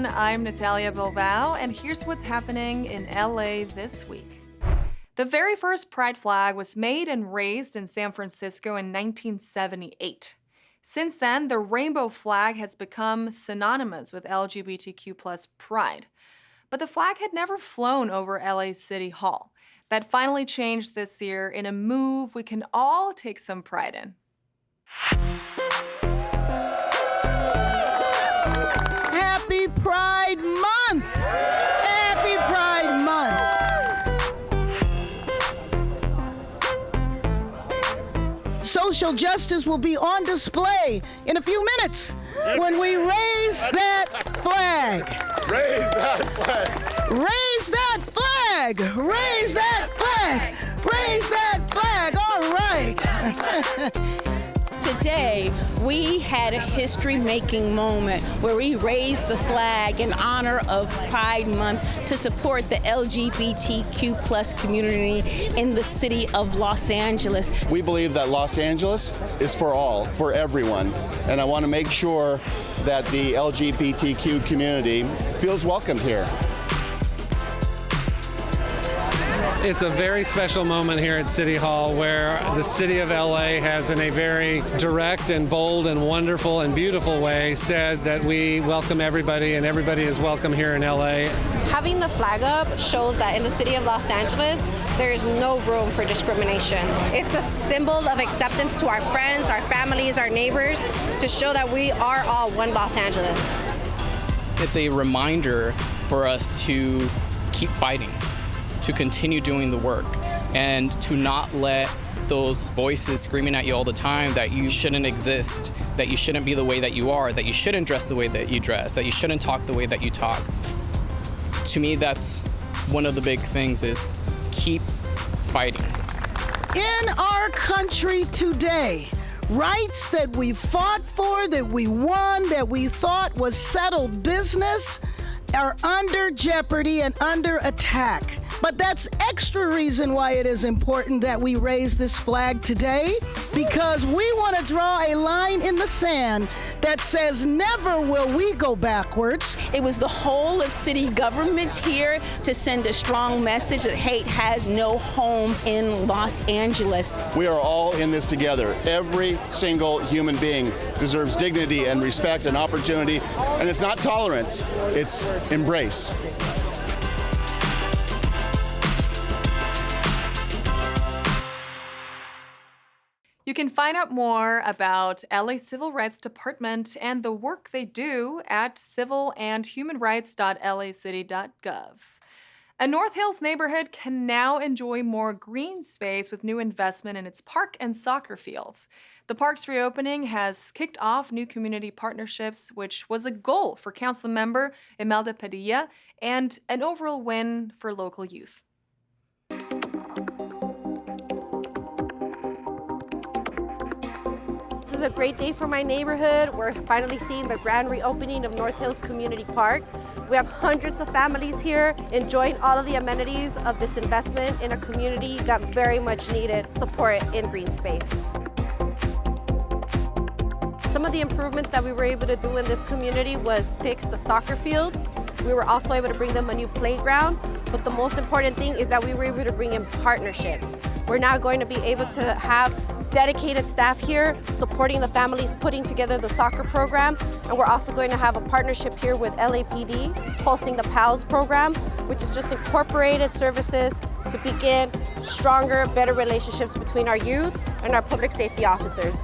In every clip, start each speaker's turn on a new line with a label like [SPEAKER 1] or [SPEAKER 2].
[SPEAKER 1] everyone. I'm Natalia Bilbao, and here's what's happening in LA this week. The very first Pride flag was made and raised in San Francisco in 1978. Since then, the rainbow flag has become synonymous with LGBTQ+ pride. But the flag had never flown over LA's City Hall. That finally changed this year in a move we can all take some pride in.
[SPEAKER 2] Happy Pride Month! Happy Pride Month! Social justice will be on display in a few minutes when we raise that flag.
[SPEAKER 3] Raise that flag!
[SPEAKER 2] Raise that flag! Raise that flag! Raise that flag! All right!
[SPEAKER 4] Today, we had a history-making moment where we raised the flag in honor of Pride Month to support the LGBTQ+ community in the city of Los Angeles.
[SPEAKER 3] We believe that Los Angeles is for all, for everyone, and I want to make sure that the LGBTQ community feels welcomed here.
[SPEAKER 5] It's a very special moment here at City Hall where the city of LA has, in a very direct and bold and wonderful and beautiful way, said that we welcome everybody and everybody is welcome here in LA.
[SPEAKER 6] Having the flag up shows that in the city of Los Angeles, there is no room for discrimination. It's a symbol of acceptance to our friends, our families, our neighbors, to show that we are all one Los Angeles.
[SPEAKER 7] It's a reminder for us to keep fighting, to continue doing the work, and to not let those voices screaming at you all the time that you shouldn't exist, that you shouldn't be the way that you are, that you shouldn't dress the way that you dress, that you shouldn't talk the way that you talk. To me, that's one of the big things, is keep fighting.
[SPEAKER 2] In our country today, rights that we fought for, that we won, that we thought was settled business, are under jeopardy and under attack. But that's extra reason why it is important that we raise this flag today, because we want to draw a line in the sand that says never will we go backwards.
[SPEAKER 4] It was the whole of city government here to send a strong message that hate has no home in Los Angeles.
[SPEAKER 3] We are all in this together. Every single human being deserves dignity and respect and opportunity, and it's not tolerance, it's embrace.
[SPEAKER 1] You can find out more about LA Civil Rights Department and the work they do at civilandhumanrights.lacity.gov. A North Hills neighborhood can now enjoy more green space with new investment in its park and soccer fields. The park's reopening has kicked off new community partnerships, which was a goal for council member Imelda Padilla and an overall win for local youth.
[SPEAKER 6] This is a great day for my neighborhood. We're finally seeing the grand reopening of North Hills Community Park. We have hundreds of families here enjoying all of the amenities of this investment in a community that very much needed support in green space. Some of the improvements that we were able to do in this community was fix the soccer fields. We were also able to bring them a new playground, but the most important thing is that we were able to bring in partnerships. We're now going to be able to have dedicated staff here supporting the families putting together the soccer program, and we're also going to have a partnership here with LAPD hosting the PALS program, which is just incorporated services to begin stronger, better relationships between our youth and our public safety officers.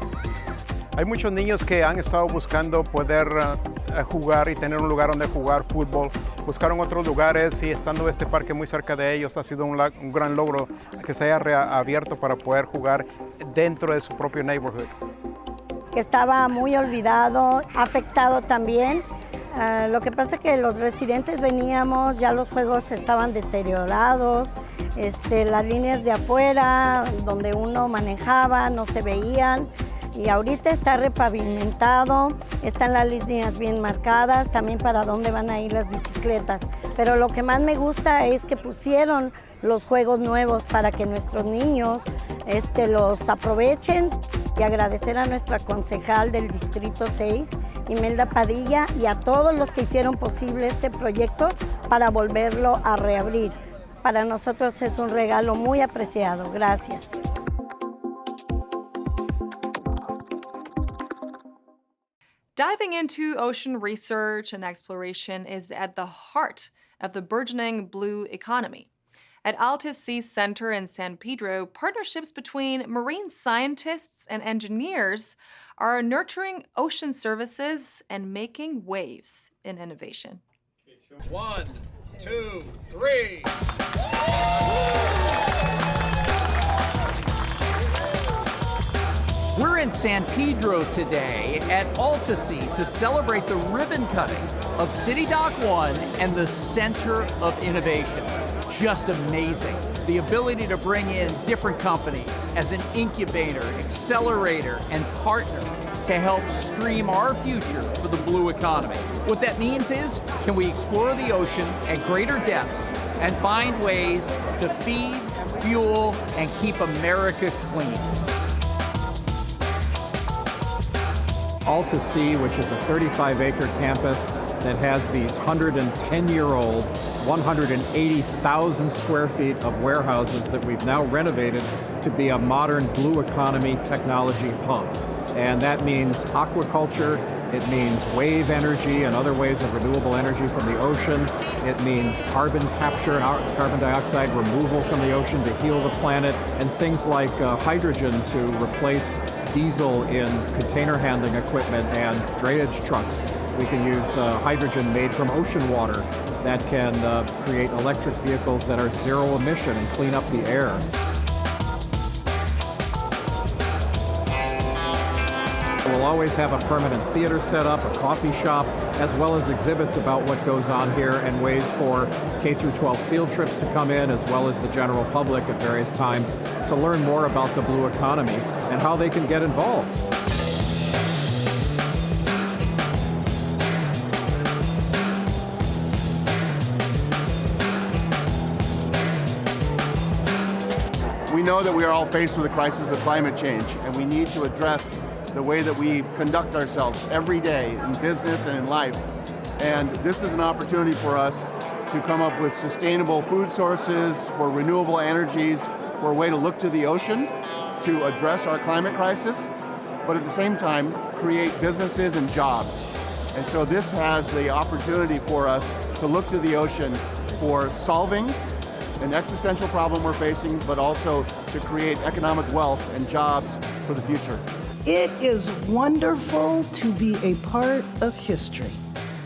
[SPEAKER 8] Hay muchos niños que han estado buscando poder jugar y tener un lugar donde jugar fútbol. Buscaron otros lugares y estando este parque muy cerca de ellos ha sido un gran logro que se haya reabierto para poder jugar dentro de su propio neighborhood.
[SPEAKER 9] Que estaba muy olvidado, afectado también. Lo que pasa es que los residentes veníamos, ya los juegos estaban deteriorados, las líneas de afuera donde uno manejaba no se veían. Y ahorita está repavimentado, están las líneas bien marcadas, también para dónde van a ir las bicicletas. Pero lo que más me gusta es que pusieron los juegos nuevos para que nuestros niños los aprovechen, y agradecer a nuestra concejal del Distrito 6 Imelda Padilla y a todos los que hicieron posible este proyecto para volverlo a reabrir. Para nosotros es un regalo muy apreciado. Gracias.
[SPEAKER 1] Diving into ocean research and exploration is at the heart of the burgeoning blue economy. At AltaSea Center in San Pedro, partnerships between marine scientists and engineers are nurturing ocean services and making waves in innovation.
[SPEAKER 10] 1, 2, 3.
[SPEAKER 11] We're in San Pedro today at AltaSea to celebrate the ribbon cutting of City Dock 1 and the Center of Innovation. Just amazing. The ability to bring in different companies as an incubator, accelerator, and partner to help stream our future for the blue economy. What that means is, can we explore the ocean at greater depths and find ways to feed, fuel, and keep America clean?
[SPEAKER 8] AltaSea, which is a 35-acre campus that has these 110-year-old, 180,000 square feet of warehouses that we've now renovated to be a modern blue economy technology hub. And that means aquaculture, it means wave energy and other ways of renewable energy from the ocean. It means carbon capture, carbon dioxide removal from the ocean to heal the planet, and things like hydrogen to replace diesel in container handling equipment and drayage trucks. We can use hydrogen made from ocean water that can create electric vehicles that are zero emission and clean up the air. We'll always have a permanent theater set up, a coffee shop, as well as exhibits about what goes on here and ways for K-12 field trips to come in, as well as the general public at various times to learn more about the blue economy and how they can get involved.
[SPEAKER 3] We know that we are all faced with the crisis of climate change, and we need to address the way that we conduct ourselves every day in business and in life. And this is an opportunity for us to come up with sustainable food sources, for renewable energies, for a way to look to the ocean to address our climate crisis, but at the same time, create businesses and jobs. And so this has the opportunity for us to look to the ocean for solving an existential problem we're facing, but also to create economic wealth and jobs for the future.
[SPEAKER 2] It is wonderful to be a part of history.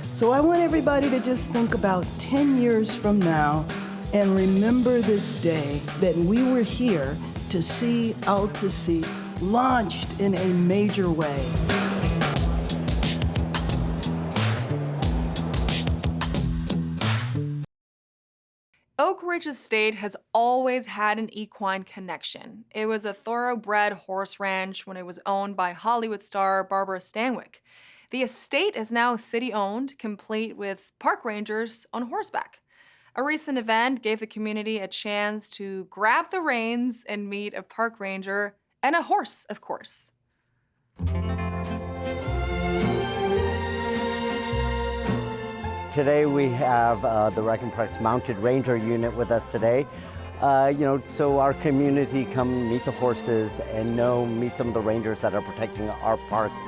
[SPEAKER 2] So I want everybody to just think about 10 years from now and remember this day that we were here to see AltaSea launched in a major way.
[SPEAKER 1] Oak Ridge Estate has always had an equine connection. It was a thoroughbred horse ranch when it was owned by Hollywood star Barbara Stanwyck. The estate is now city-owned, complete with park rangers on horseback. A recent event gave the community a chance to grab the reins and meet a park ranger and a horse, of course.
[SPEAKER 12] Today we have the Recompense Mounted Ranger unit with us today. So our community come meet the horses and meet some of the rangers that are protecting our parks.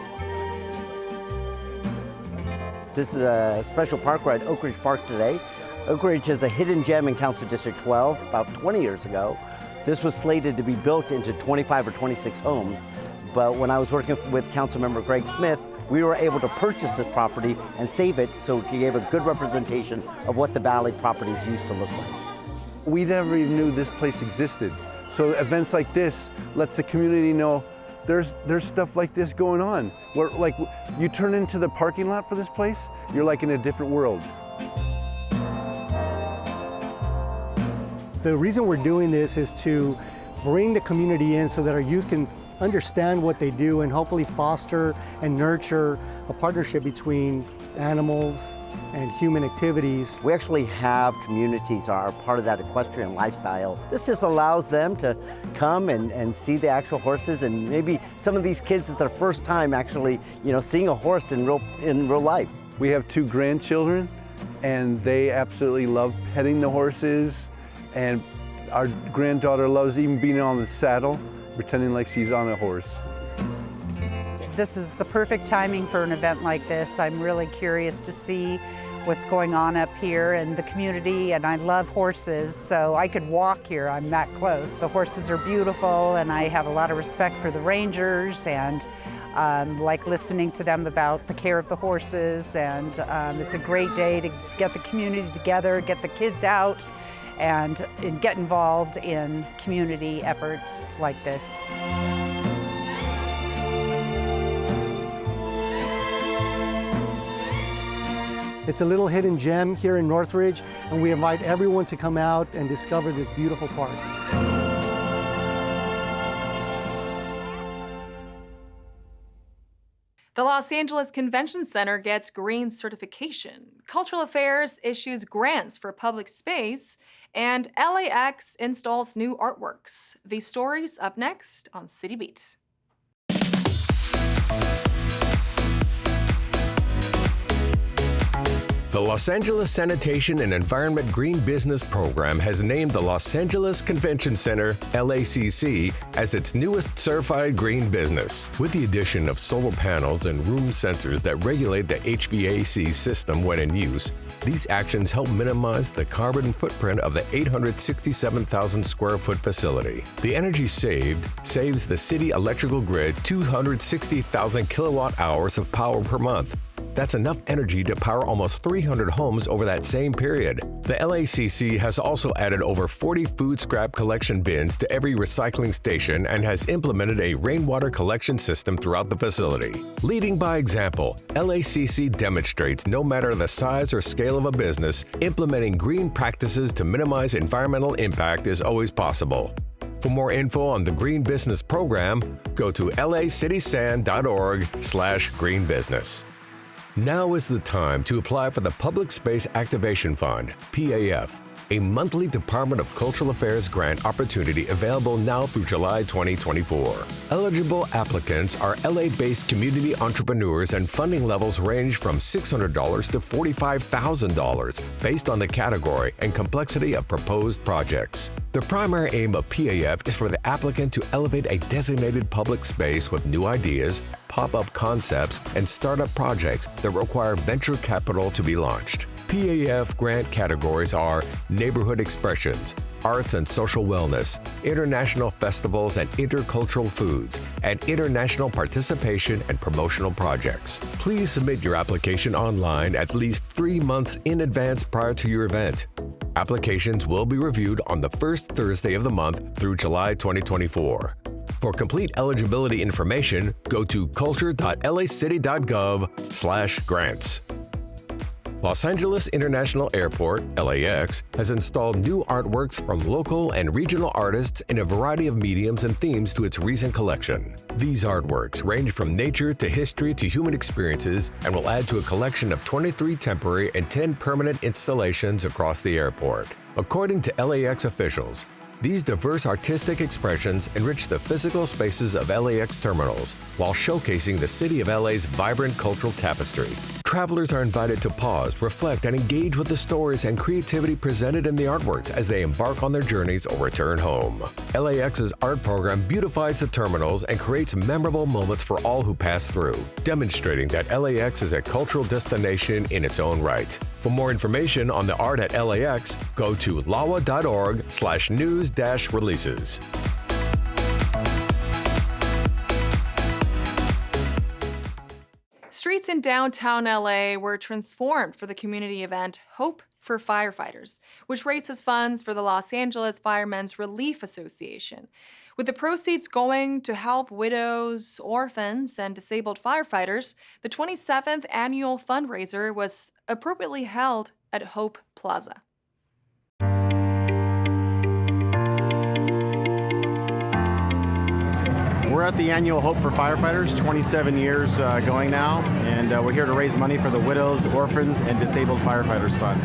[SPEAKER 12] This is a special park. We're at Oak Ridge Park today. Oak Ridge is a hidden gem in Council District 12 about 20 years ago. This was slated to be built into 25 or 26 homes, but when I was working with Councilmember Greg Smith, we were able to purchase this property and save it so it gave a good representation of what the Valley properties used to look like.
[SPEAKER 13] We never even knew this place existed. So events like this lets the community know there's stuff like this going on. Where like you turn into the parking lot for this place, you're like in a different world.
[SPEAKER 14] The reason we're doing this is to bring the community in so that our youth can understand what they do and hopefully foster and nurture a partnership between animals and human activities.
[SPEAKER 12] We actually have communities are part of that equestrian lifestyle. This just allows them to come and see the actual horses, and maybe some of these kids, it's their first time actually, seeing a horse in real life.
[SPEAKER 13] We have 2 grandchildren, and they absolutely love petting the horses, and our granddaughter loves even being on the saddle, pretending like she's on a horse.
[SPEAKER 15] This is the perfect timing for an event like this. I'm really curious to see what's going on up here in the community, and I love horses, so I could walk here. I'm that close. The horses are beautiful, and I have a lot of respect for the rangers, and like listening to them about the care of the horses, and it's a great day to get the community together, get the kids out, and get involved in community efforts like this.
[SPEAKER 14] It's a little hidden gem here in Northridge, and we invite everyone to come out and discover this beautiful park.
[SPEAKER 1] The Los Angeles Convention Center gets green certification. Cultural Affairs issues grants for public space, and LAX installs new artworks. These stories up next on CityBeat.
[SPEAKER 16] The Los Angeles Sanitation and Environment Green Business Program has named the Los Angeles Convention Center, LACC, as its newest certified green business. With the addition of solar panels and room sensors that regulate the HVAC system when in use, these actions help minimize the carbon footprint of the 867,000 square foot facility. The energy saved saves the city electrical grid 260,000 kilowatt hours of power per month. That's enough energy to power almost 300 homes over that same period. The LACC has also added over 40 food scrap collection bins to every recycling station and has implemented a rainwater collection system throughout the facility. Leading by example, LACC demonstrates no matter the size or scale of a business, implementing green practices to minimize environmental impact is always possible. For more info on the Green Business Program, go to lacitizen.org/greenbusiness. Now is the time to apply for the Public Space Activation Fund, PAF, a monthly Department of Cultural Affairs grant opportunity available now through July 2024. Eligible applicants are LA-based community entrepreneurs, and funding levels range from $600 to $45,000 based on the category and complexity of proposed projects. The primary aim of PAF is for the applicant to elevate a designated public space with new ideas, pop-up concepts, and startup projects that require venture capital to be launched. PAF grant categories are neighborhood expressions, arts and social wellness, international festivals and intercultural foods, and international participation and promotional projects. Please submit your application online at least 3 months in advance prior to your event. Applications will be reviewed on the first Thursday of the month through July 2024. For complete eligibility information, go to culture.lacity.gov/grants. Los Angeles International Airport, LAX, has installed new artworks from local and regional artists in a variety of mediums and themes to its recent collection. These artworks range from nature to history to human experiences and will add to a collection of 23 temporary and 10 permanent installations across the airport. According to LAX officials, these diverse artistic expressions enrich the physical spaces of LAX terminals while showcasing the City of LA's vibrant cultural tapestry. Travelers are invited to pause, reflect, and engage with the stories and creativity presented in the artworks as they embark on their journeys or return home. LAX's art program beautifies the terminals and creates memorable moments for all who pass through, demonstrating that LAX is a cultural destination in its own right. For more information on the art at LAX, go to lawa.org/news-releases.
[SPEAKER 1] Streets in downtown LA were transformed for the community event Hope for Firefighters, which raises funds for the Los Angeles Firemen's Relief Association. With the proceeds going to help widows, orphans, and disabled firefighters, the 27th annual fundraiser was appropriately held at Hope Plaza.
[SPEAKER 3] We're
[SPEAKER 17] at the annual Hope for Firefighters, 27 years going now, and we're here to raise money for the Widows, Orphans, and Disabled Firefighters Fund.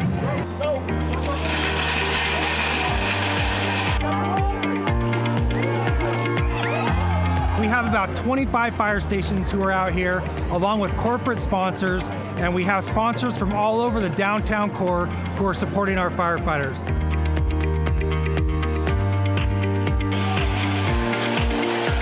[SPEAKER 18] We have about 25 fire stations who are out here, along with corporate sponsors, and we have sponsors from all over the downtown core who are supporting our firefighters.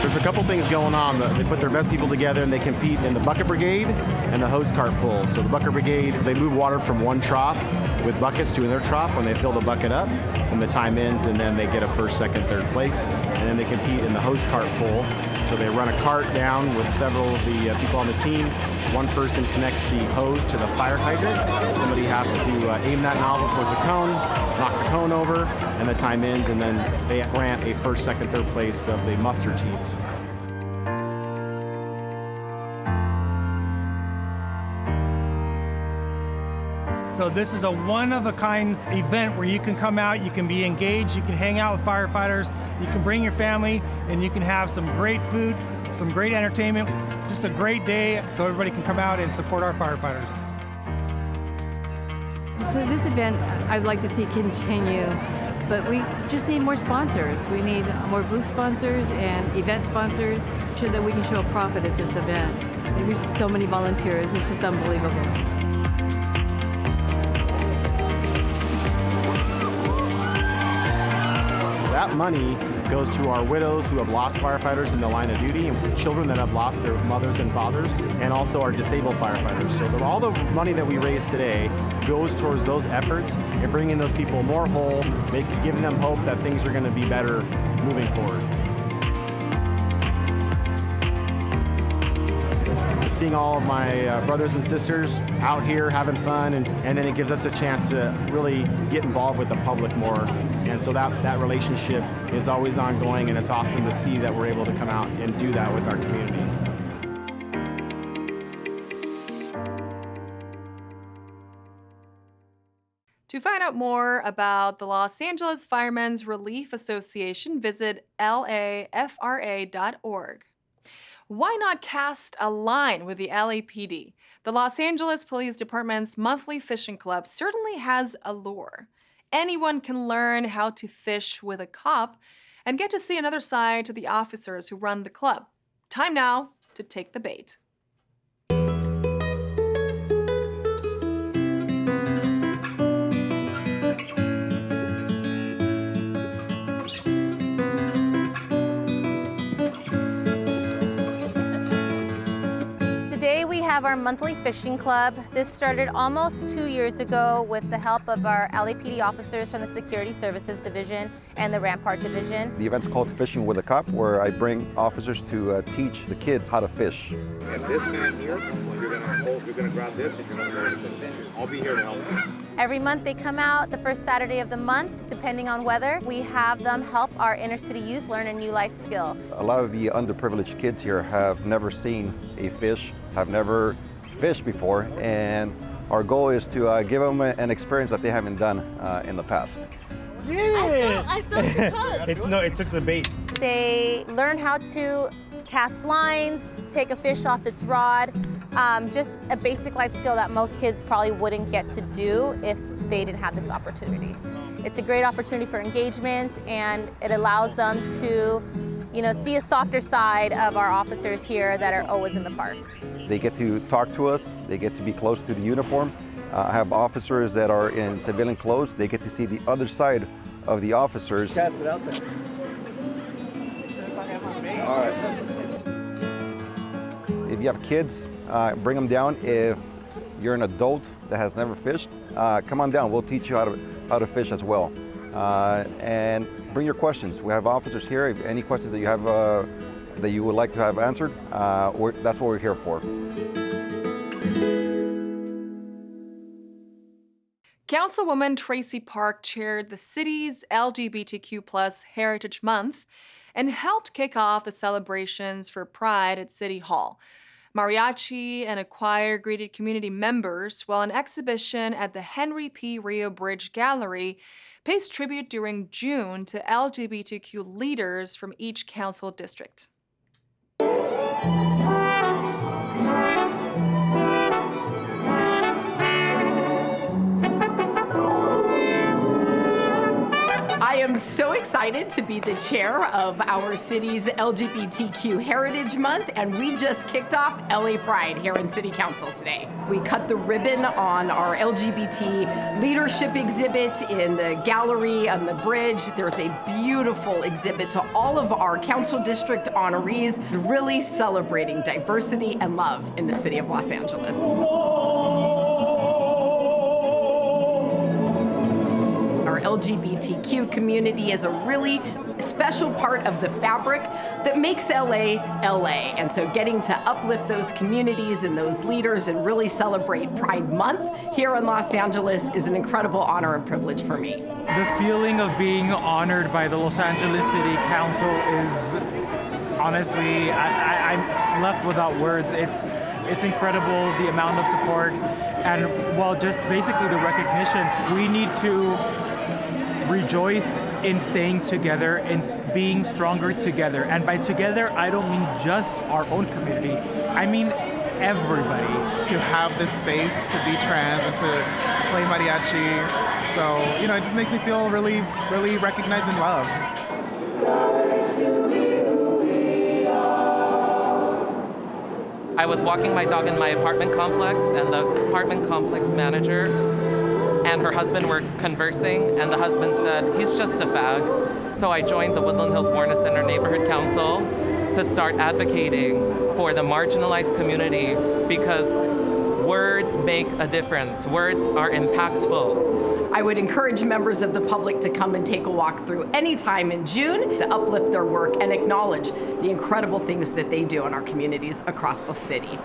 [SPEAKER 17] There's a couple things going on. They put their best people together and they compete in the bucket brigade and the hose cart pull. So the bucket brigade, they move water from one trough with buckets to another trough when they fill the bucket up, and the time ends, and then they get a first, second, third place. And then they compete in the hose cart pull. So they run a cart down with several of the people on the team. One person connects the hose to the fire hydrant. Somebody has to aim that nozzle towards the cone, knock the cone over, and the time ends, and then they grant a first, second, third place of the muster teams.
[SPEAKER 18] So this is a one-of-a-kind event where you can come out, you can be engaged, you can hang out with firefighters, you can bring your family, and you can have some great food, some great entertainment. It's just a great day so everybody can come out and support our firefighters.
[SPEAKER 19] So this event I'd like to see continue, but we just need more sponsors. We need more booth sponsors and event sponsors so that we can show a profit at this event. There's so many volunteers, it's just unbelievable.
[SPEAKER 17] That money goes to our widows who have lost firefighters in the line of duty, and children that have lost their mothers and fathers, and also our disabled firefighters. So all the money that we raise today goes towards those efforts and bringing those people more whole, giving them hope that things are going to be better moving forward. Seeing all of my brothers and sisters out here having fun, and then it gives us a chance to really get involved with the public more. And so that relationship is always ongoing, and it's awesome to see that we're able to come out and do that with our community.
[SPEAKER 1] To find out more about the Los Angeles Firemen's Relief Association, visit lafra.org. Why not cast a line with the LAPD? The Los Angeles Police Department's monthly fishing club certainly has allure. Anyone can learn how to fish with a cop and get to see another side to the officers who run the club. Time now to take the bait.
[SPEAKER 6] Today we have our monthly fishing club. This started almost 2 years ago with the help of our LAPD officers from the Security Services Division and the Rampart Division.
[SPEAKER 20] The event's called Fishing with a Cop, where I bring officers to teach the kids how to fish.
[SPEAKER 3] And this hand here, you're gonna grab this and you're gonna go with it. I'll be here to help you.
[SPEAKER 6] Every month they come out the first Saturday of the month, depending on weather. We have them help our inner city youth learn a new life skill.
[SPEAKER 20] A lot of the underprivileged kids here have never seen a fish, have never fished before, and our goal is to give them an experience that they haven't done in the past.
[SPEAKER 6] I felt the tug.
[SPEAKER 18] No, it took the bait.
[SPEAKER 6] They learn how to cast lines, take a fish off its rod, just a basic life skill that most kids probably wouldn't get to do if they didn't have this opportunity. It's a great opportunity for engagement, and it allows them to, see a softer side of our officers here that are always in the park.
[SPEAKER 20] They get to talk to us, they get to be close to the uniform. I have officers that are in civilian clothes, they get to see the other side of the officers.
[SPEAKER 12] Cast it out there.
[SPEAKER 20] All right. If you have kids, bring them down. If you're an adult that has never fished, come on down. We'll teach you how to fish as well. And bring your questions. We have officers here. If any questions that you have that you would like to have answered, that's what we're here for.
[SPEAKER 1] Councilwoman Tracy Park chaired the city's LGBTQ+ Heritage Month and helped kick off the celebrations for Pride at City Hall. Mariachi and a choir greeted community members, while an exhibition at the Henry P. Rio Bridge Gallery pays tribute during June to LGBTQ leaders from each council district.
[SPEAKER 21] I am so excited to be the chair of our city's LGBTQ Heritage Month, and we just kicked off LA Pride here in City Council today. We cut the ribbon on our LGBT leadership exhibit in the gallery on the bridge. There's a beautiful exhibit to all of our council district honorees, really celebrating diversity and love in the city of Los Angeles. Our LGBTQ community is a really special part of the fabric that makes LA, LA. And so getting to uplift those communities and those leaders and really celebrate Pride Month here in Los Angeles is an incredible honor and privilege for me.
[SPEAKER 22] The feeling of being honored by the Los Angeles City Council is, honestly, I'm left without words. It's incredible, the amount of support, and well, just basically the recognition. We need to rejoice in staying together and being stronger together. And by together, I don't mean just our own community. I mean everybody.
[SPEAKER 23] To have this space to be trans and to play mariachi. So, it just makes me feel really, really recognized and loved.
[SPEAKER 24] I was walking my dog in my apartment complex, and the apartment complex manager and her husband were conversing, and the husband said, "He's just a fag." So I joined the Woodland Hills Warner Center Neighborhood Council to start advocating for the marginalized community, because words make a difference. Words are impactful.
[SPEAKER 21] I would encourage members of the public to come and take a walk through anytime in June to uplift their work and acknowledge the incredible things that they do in our communities across the city.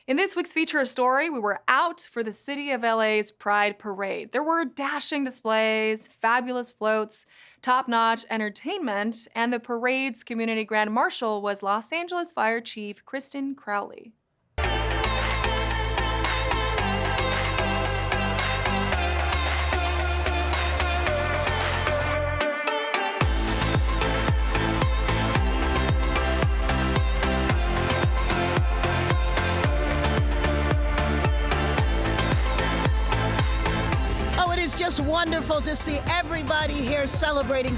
[SPEAKER 1] In this week's Feature Story, we were out for the City of LA's Pride Parade. There were dashing displays, fabulous floats, top-notch entertainment, and the parade's community grand marshal was Los Angeles Fire Chief Kristen Crowley.
[SPEAKER 2] Just wonderful to see everybody here celebrating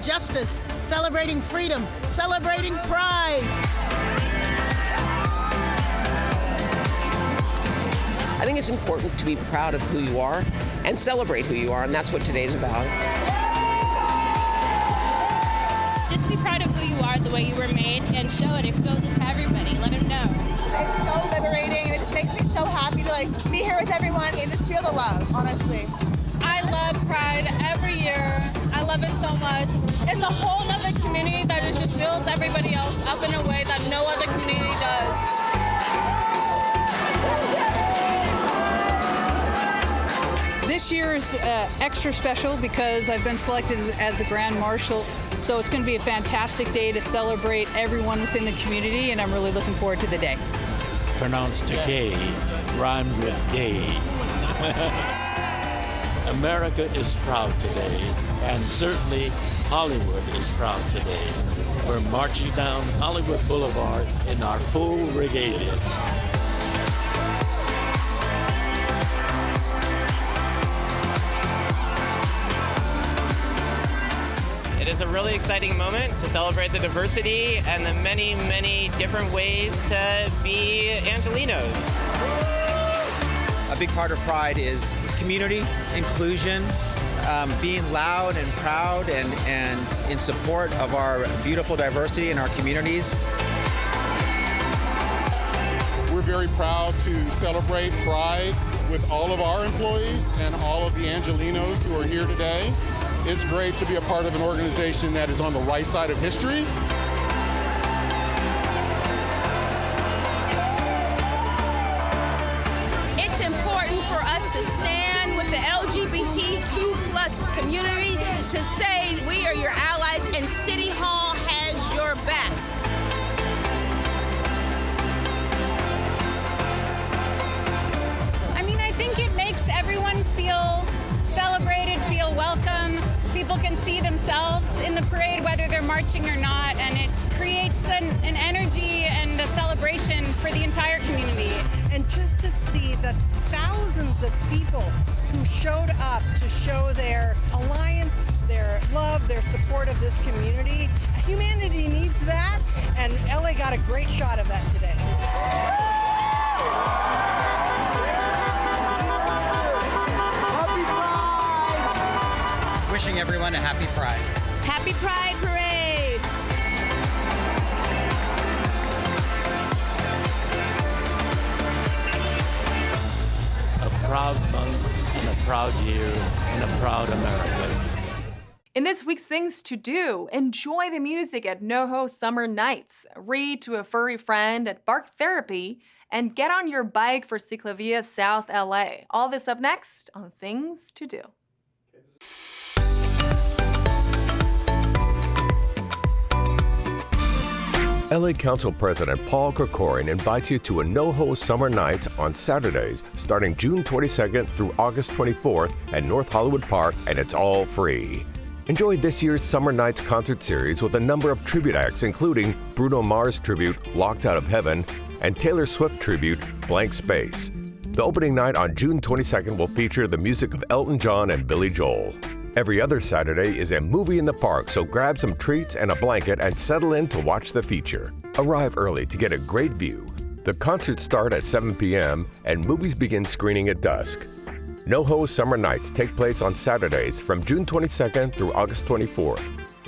[SPEAKER 2] justice, celebrating freedom, celebrating pride.
[SPEAKER 25] I think it's important to be proud of who you are and celebrate who you are, and that's what today's about.
[SPEAKER 26] Just be proud of who you are, the way you were made, and show it, expose it to everybody, let them know.
[SPEAKER 27] It's so liberating, it just makes me so happy to be here with everyone and just feel the love, honestly.
[SPEAKER 26] I love Pride every year. I love it so much. It's a whole other community that just builds everybody else up in a way that no other community does.
[SPEAKER 28] This year is extra special because I've been selected as a Grand Marshal, so it's going to be a fantastic day to celebrate everyone within the community, and I'm really looking forward to the day.
[SPEAKER 29] Pronounced decay, rhymed with gay. America is proud today, and certainly Hollywood is proud today. We're marching down Hollywood Boulevard in our full regalia.
[SPEAKER 30] It is a really exciting moment to celebrate the diversity and the many, many different ways to be Angelinos.
[SPEAKER 31] A big part of Pride is community, inclusion, being loud and proud and in support of our beautiful diversity in our communities.
[SPEAKER 32] We're very proud to celebrate Pride with all of our employees and all of the Angelinos who are here today. It's great to be a part of an organization that is on the right side of history.
[SPEAKER 4] It's important for us to stand with the LGBTQ+ community to say we are your allies and City Hall has your back.
[SPEAKER 5] they're marching or not, and it creates an energy and a celebration for the entire community.
[SPEAKER 7] And just to see the thousands of people who showed up to show their alliance, their love, their support of this community. Humanity needs that, and LA got a great shot of that today. Happy
[SPEAKER 8] Pride! Wishing everyone a happy Pride.
[SPEAKER 7] Happy Pride Parade!
[SPEAKER 29] A proud month and a proud year and a proud America.
[SPEAKER 1] In this week's Things to Do, enjoy the music at NoHo Summer Nights, read to a furry friend at Bark Therapy, and get on your bike for Ciclovia South LA. All this up next on Things to Do.
[SPEAKER 9] LA Council President Paul Krikorian invites you to a NoHo Summer Nights on Saturdays starting June 22nd through August 24th at North Hollywood Park, and it's all free. Enjoy this year's Summer Nights concert series with a number of tribute acts, including Bruno Mars tribute Locked Out of Heaven and Taylor Swift tribute Blank Space. The opening night on June 22nd will feature the music of Elton John and Billy Joel. Every other Saturday is a movie in the park, so grab some treats and a blanket and settle in to watch the feature. Arrive early to get a great view. The concerts start at 7 p.m. and movies begin screening at dusk. NoHo Summer Nights take place on Saturdays from June 22nd through August 24th.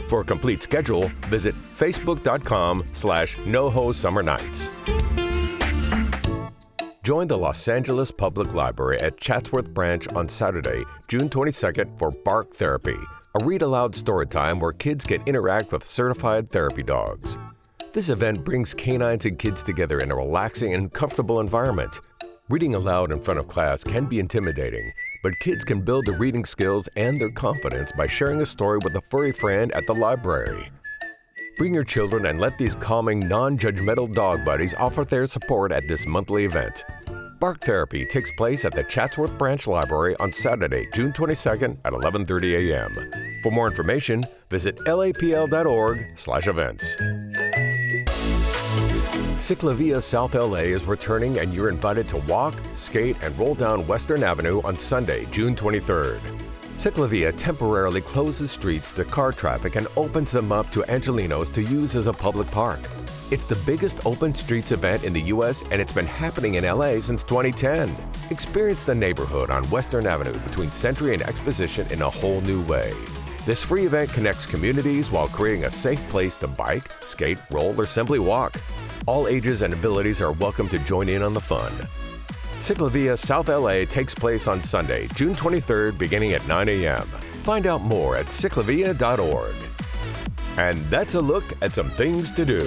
[SPEAKER 9] For a complete schedule, visit facebook.com/NoHo Summer Nights. Join the Los Angeles Public Library at Chatsworth Branch on Saturday, June 22nd for Bark Therapy, a read-aloud story time where kids can interact with certified therapy dogs. This event brings canines and kids together in a relaxing and comfortable environment. Reading aloud in front of class can be intimidating, but kids can build their reading skills and their confidence by sharing a story with a furry friend at the library. Bring your children and let these calming, non-judgmental dog buddies offer their support at this monthly event. Bark Therapy takes place at the Chatsworth Branch Library on Saturday, June 22nd at 11:30 a.m. For more information, visit lapl.org/events. Ciclovia South LA is returning, and you're invited to walk, skate, and roll down Western Avenue on Sunday, June 23rd. Ciclovia temporarily closes streets to car traffic and opens them up to Angelenos to use as a public park. It's the biggest open streets event in the U.S., and it's been happening in LA since 2010. Experience the neighborhood on Western Avenue between Century and Exposition in a whole new way. This free event connects communities while creating a safe place to bike, skate, roll, or simply walk. All ages and abilities are welcome to join in on the fun. Ciclovia South LA takes place on Sunday, June 23rd, beginning at 9 a.m. Find out more at ciclovia.org. And that's a look at some things to do.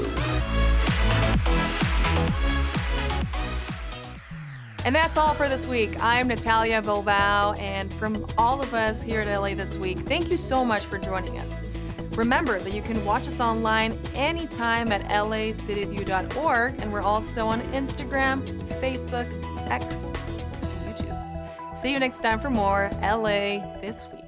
[SPEAKER 1] And that's all for this week. I'm Natalia Bilbao, and from all of us here at LA This Week, thank you so much for joining us. Remember that you can watch us online anytime at lacitywiew.org, and we're also on Instagram, Facebook, X, and YouTube. See you next time for more LA This Week.